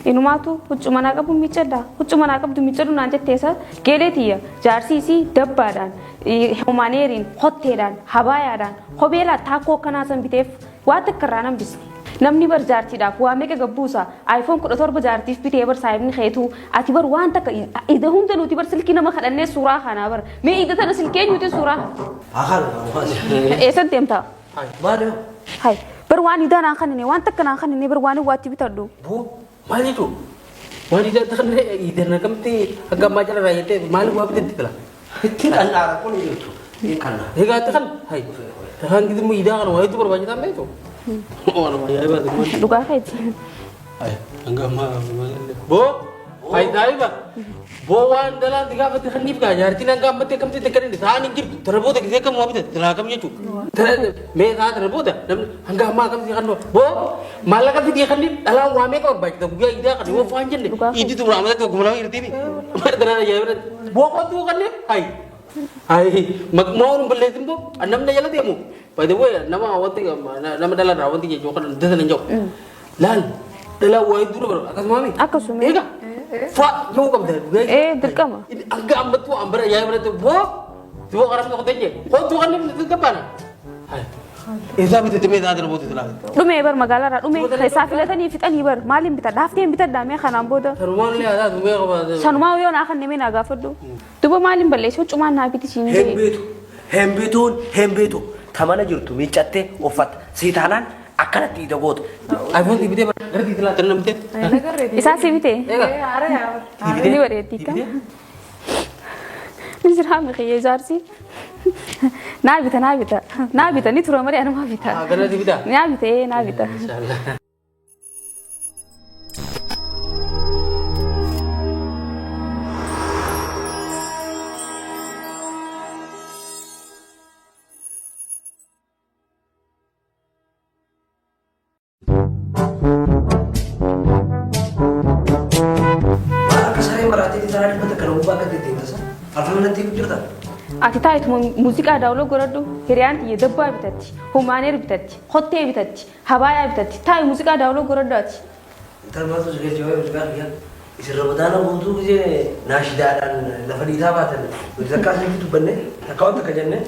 Inumaatu huccuma naa qabu miicadha. Huccuma naa qabdu miicadhu naan jetteessa geeleetiyya jaarsiisii dabbaadhaan humaaneeriin hotteedhaan habaayaadhaan kobeelaa taakoo akkanaa san biteef waa takka irraa nan bisne. Namni bar jaartiidhaaf waa meeqa gabbuusa iPhone 17 jaartiif bitee bar saayibni keetu ati bar waan takka ida hunda nuti bar silkii nama kadhannee suuraa kanaa bar mee ida tana silkee nuti suuraa. Eessatti deemtaa? Maal Hai bar waan ida naan kanine waan takka naan kanine bar waan waatti bitadhu. maal itu? Waan ida takne ida na kamti agam majala rayete maal waa bitatti kala. Ittiin allaara kun jirtu. Kana. Egaa takan hai. Takan gitu mu ida kan waa itu barbaachisaa beeku. Orang ayah ibadah. Dhugaa keeti. Hai, enggak mah. Bo, hai tahu ba? Bo wan dalam tiga peti khanif ka jarti nang kam peti kam ti tekan ni than ingir terbo te kise kam wa bita tela kam yetu. Ter me tha terbo te enggak mah kam ti khanno. Bo, malah kam ti khanif ala wa me ko baik to gua ida kan wo fanjen ni. Idi tu ramai tu gumala irti ni. Mar dana ya ibadah. Bo ko tu khanif hai. Hai, magmau beli tu anam dah jalan tiamu. By the way, nama awak tiga, nama dalam rawat tiga jokan, dah sana jauh. Lan, dalam awak itu berapa? Akas mami? Akas mami. Ega? Fat, jauh kam dah. Dekam. Agak amat tu amber ya berarti. Bo, tu orang tu kau tanya. Kau tu kan ni tu kapan? Hai. Isa bitu teme dah terbuat itu lah. Lume bar magala, lume safila tani fitan ibar, malim bita, dafti bita dame khanam boda. Rumah ni ada, tu mereka pada. Sanuma wiyo na khan neme na gafadu. Tu bo malim balle, so cuma na biti sini. Hembetu. Thamana jirtu miicatte uffata siitaanaan akkanatti dagoota. iPhone tibite garti itla tanam te. Isa si bite. Ini bareetti ka. Misra mi khiye jarsi. Na bita ni thura mari anama bita. Garti bita. Na bita. Insyaallah. Ati tahu itu musik ada ulo goradu hirian tiye dabba bitati humaner bitati hotte bitati habaya bitati tahu musik ada ulo goradu ati termasuk juga jawab juga ya isi Ramadan untuk je nashida dan lafadi tabatan zakat itu benne takau tak janne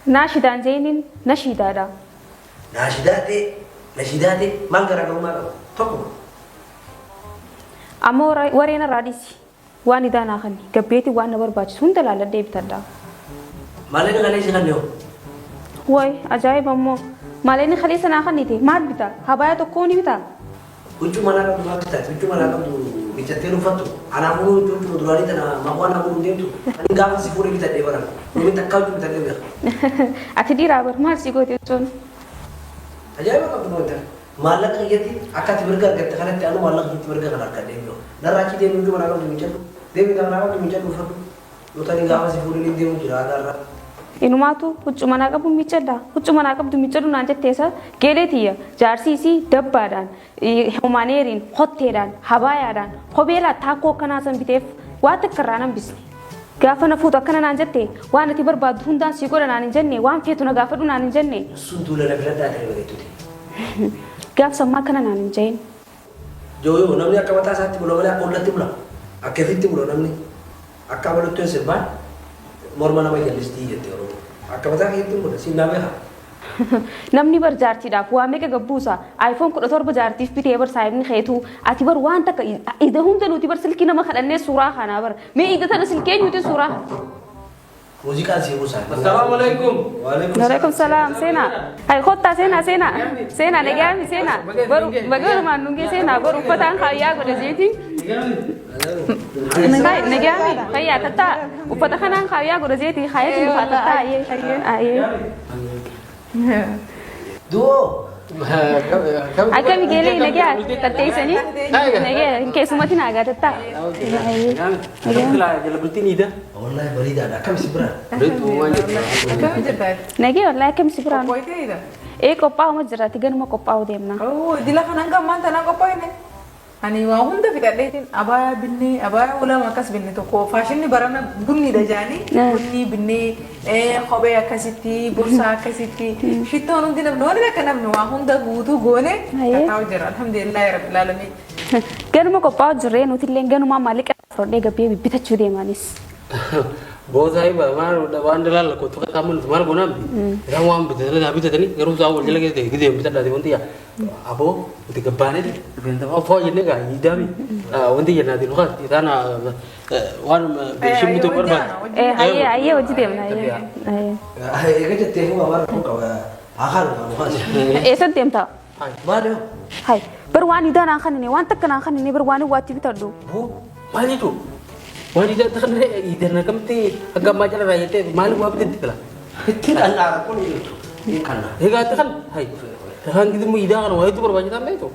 nashidan zainin nashidada nashidati mangara kamu toko amor warena radisi واني دانا خني كبيتي وانا برباج سون دلالة دي بتدا مالين خليش خنيو واي عجائب أمو مالين خليش أنا خني تي مات بتا هبايا تو كوني بتا وجو مانا كم ما بتا وجو مانا كم تو بيجتيرو فتو أنا مو جو دولاري تنا ما هو أنا مو ديم تو أنا قام سيفوري بتا دي برا مو تكاو جو بتا دي بير أتدي رابر ما سيكو تيجون عجائب كم تو بتا مالك يتي أكاد برجع كده خلنا تانو مالك يتي برجع خلنا كده يو نراكي دي مو جو مانا كم ميجان دي بتا مانا كم ميجان بفرق لو تاني قام سيفوري لين دي مو جرا دارا Inumaatu huccuma naa qabdu miicadha. Huccuma naa qabdu miicadhu naan jetteessa geeleetiyya jaarsiisii dabbaadhaan humaaneeriin hotteedhaan habaayaadhaan kobeelaa taakoo akkanaa san biteef waa takka irraa nan bisne. Gaafa na fuutu akkana naan jette waan ati barbaaddu hundaan sii godha naan hin jenne waan feetu na gaafadhu naan hin jenne. Sun tuula na filadhaa ta'e bareeduuti. Gaaf sammaa akkana naan hin jeen. Jooyoo namni akka mataa isaatti bula malee akka ollatti bula akka ifitti bula namni akka amaluttuu hin sirbaan morma nama jallistii jette yeroo akka mataa keetti bula sinnaa beeka. Namni bar jaartiidhaaf waa meeqa gabbuusa iPhone 17 jaartiif bitee bar saayibni keetu ati bar waan takka ida hunda nuti bar silkii nama kadhannee suuraa kanaa bar mee ida tana silkee nuti suuraa. Muuziqaan si buusaa. Assalamualaikum. Waalaikum salam sena. Hai khotta sena negami sena. Baru manungi sena baru upatan khaya goda zeti. Negami khaya tata upatan khaya goda zeti khaya tu tata aye. Duo. Akan gele negya tatte sani. Negya ke sumati naga tata. Kalau jalan berarti ni dah. Wallahi barida ada kam sibra. Betul manja. Negya wallahi kam sibra. Kopa umar jara tiga nama kopa udem na. Oh, di lah kan angga mantan angga apa ini? Ani waa hunda fixadheetiin abaayaa binnee abaayaa ulama akkas binne tokko faashinni barana bunniidha jaanii bunni binnee kophee akkasitti bursaa akkasitti shittoon hundi namni waan akka namni waa hunda guutuu goone taa'u jira alhamdulillahi rabbil alamin. Ganuma qophaa'u jirree nuti illee ganuma maallaqa fudhadhee gabbee bibbitachuu deemaanis. Boza iba mar waan dalal ko to kamun mar gona ram wan bitan da bitan ni garu sa wal jelage de gide bitan da wonti ya abo uti gabane de benta ma fo yene ga idami wonti yana de no itana wan be shimbu to barba Aye wajji deemna aye. Ega jette hu amar ko ka akhar ma Eessan deemta? ma de Hay bar waan idaan aan kanine waan takkan aan kanine bar waan waatti bitadhu. bu mali to wani da takhan idan kamti agam majala rayate mali wa bitan tikla tin Allah ko ni kana ega takhan hay takhan gidu mu ida kan wa itu barba jita me to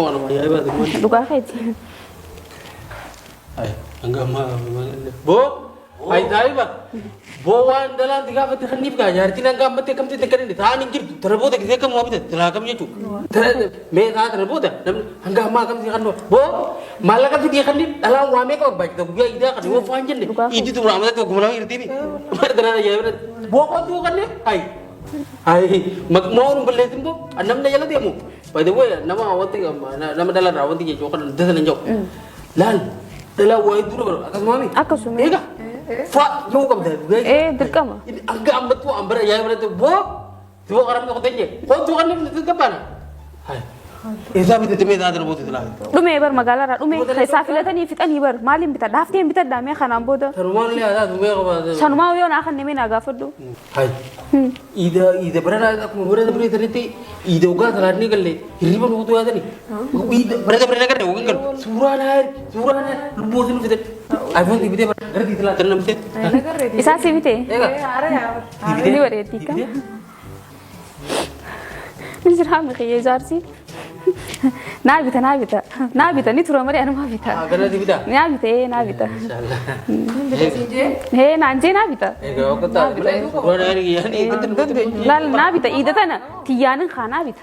ona ma ya ba de Dhugaa keeti. ay enggak ma bo ay dai ba bo wan dalan tiga fati khanif ga yar tin enggak mate kamti tekani than ingir terbo de ke kam wa bitan tela kam yetu me tha terbo da enggak ma kam kan bo malah kan dia khanif dalam wa me ko baik to gua ida kan wo fanjen de idi tu ramada to gumna irti ni mar dana ya bo ko tu kan ne ay ay mag mau belle timbo anam na yala demu by the way nama awati nama dalan rawanti je jokan dalan jok lan dalam wa itu ro akas mami Akkasuma. ega fa yo kam da Dirqama. agak ambat tu ambara ya berarti bo tu karam ko tenje ko tu kan ni kapana hay esa bi te me da dar bo tu la Dhume bar magaalaa irraa dhume keessaa filatanii fixanii bar maaliin bita daafteen bitadhaa mee kanaan booda taruman le ada tu me ko ba sanumaa yoo naa kan nemee naa gaafadhu. hay ida berada aku berada beri teriti ida uga talan ni galle riba no tu ada ni ida berada kan uga kan surana lubo tu fitet iphone tv de berada di telah tanam fitet Isaa si bite? ega Ni bareeddii kam? Misirhaa miqiyee jaarsi. Naa bita ni tura marii anumaa bita. agana di bida Naa bita. insyaallah Hee naan jee naa bita. ega aku tak surana ni ya ni betul Laal naa bita iida tana tiyyaanin kaa naa bita.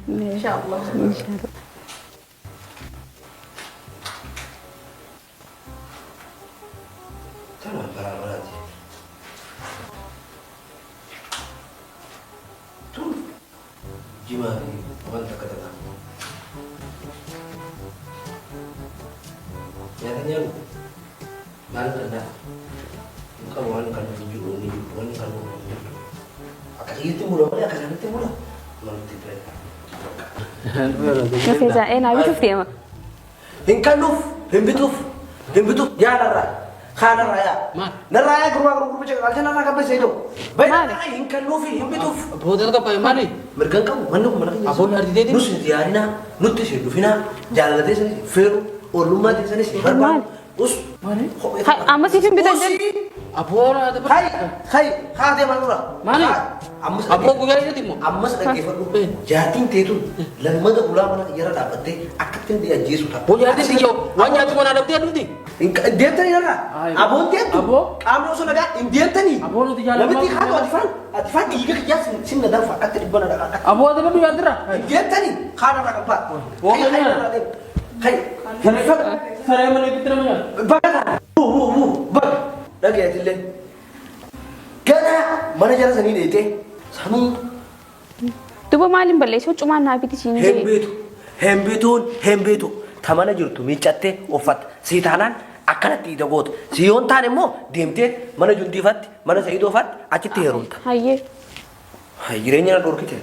Inshallah. Tanah barang-barang aja. Tuh, gimana ini? Bukan kata-kata. Nyatanya, mana anda? Bukan bukan kan tujuh ini, bukan kan bukan. Akan itu mula-mula, akan nanti mula. Nanti mereka. Nafeesaa naa bituuf deema. Hinkanuf, himbituf, ya nara. Khana raya. Naraya guru cakap aja nara kapan sih itu? Baik nara hinkanuf, himbituf. bodal ka pa mani Mereka kamu mana Abon hari tadi? Nus diarina, nuti sih dufina, jalan tadi sini, feru, orluma tadi sini, berbang, us, Hay amma siifin bita jen. abon ada hai, dia mana Mani? Amas, abon ko gaya ti mo amas lagi feru, jatin tetu, lemah tu ulama nak iara dapat deh, akatin dia Yesus tak. bo yati ti yo wanya tu mana dapat dia ti Dia tadi iara, abon tetu, Abo? kamu usah naga, dia tadi. Abo tu jalan Lebih mau- tiga tu atifan tiga kerja sini nadar fakat di mana ada. abon ada ba ya dra Dia tadi, khana nak apa? Hai, sare mana pitra mana Bagaimana? Bag. Lagi aja le. Kana mana jalan sini deh teh. Sanu Duba maaliin balleessuu cumaan naa biti siin jee. hembetu. Tamana jirtu miicatte ofat. Si tanan akkanatti ida goota. Si yoon taane immoo deemtee mana jundiifatti mana sa'iidoofaatti achitti heerumta. Hayyee. Jireenya na dhorkite.